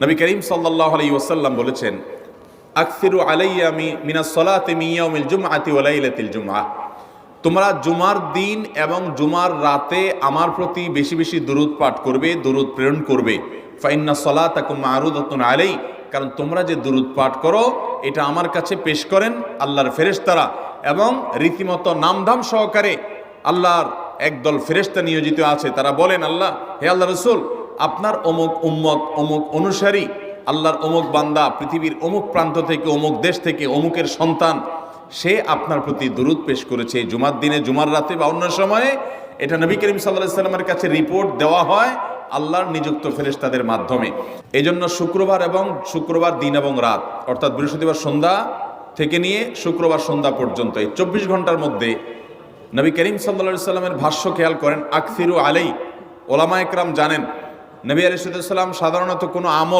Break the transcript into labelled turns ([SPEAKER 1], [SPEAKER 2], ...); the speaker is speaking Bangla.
[SPEAKER 1] নবী করিম সাল্লাল্লাহু আলাইহি ওয়াসাল্লাম বলেছেন, আকসিরু আলাইয়া মিনাস সালাতি মিন ইয়াউমিল জুমআতি ওয়া লাইলাতিল জুমআহ, তোমরা জুমার দিন এবং জুমার রাতে আমার প্রতি বেশি বেশি দুরূদ পাঠ করবে, দুরূদ প্রেরণ করবে। ফাইন্না সালাতাকুম মা'রুদাতুন আলাই, কারণ তোমরা যে দুরূদ পাঠ করো এটা আমার কাছে পেশ করেন আল্লাহর ফেরেশতারা, এবং রীতিমতো নামধাম সহকারে আল্লাহর একদল ফেরেশতা নিয়োজিত আছে। তারা বলেন, আল্লাহ, হে আল্লাহ রাসূল, আপনার অমুক উম্মত, অমুক অনুসারী, আল্লাহর অমুক বান্দা পৃথিবীর অমুক প্রান্ত থেকে, অমুক দেশ থেকে, অমুকের সন্তান, সে আপনার প্রতি দুরূদ পেশ করেছে জুমার দিনে, জুমার রাতে বা অন্য সময়ে। এটা নবী করিম সাল্লাল্লাহু আলাইহি সাল্লামের কাছে রিপোর্ট দেওয়া হয় আল্লাহর নিযুক্ত ফেরেশতাদের মাধ্যমে। এই জন্য শুক্রবার দিন এবং রাত, অর্থাৎ বৃহস্পতিবার সন্ধ্যা থেকে নিয়ে শুক্রবার সন্ধ্যা পর্যন্ত এই 24 ঘন্টার মধ্যে নবী করিম সাল্লাল্লাহু আলাইহি সাল্লামের ভাষ্য খেয়াল করেন, আকসিরু আলাই। ওলামা একরাম জানেন, নবী আলাইহিস সালাম সাধারণত কোনো আমল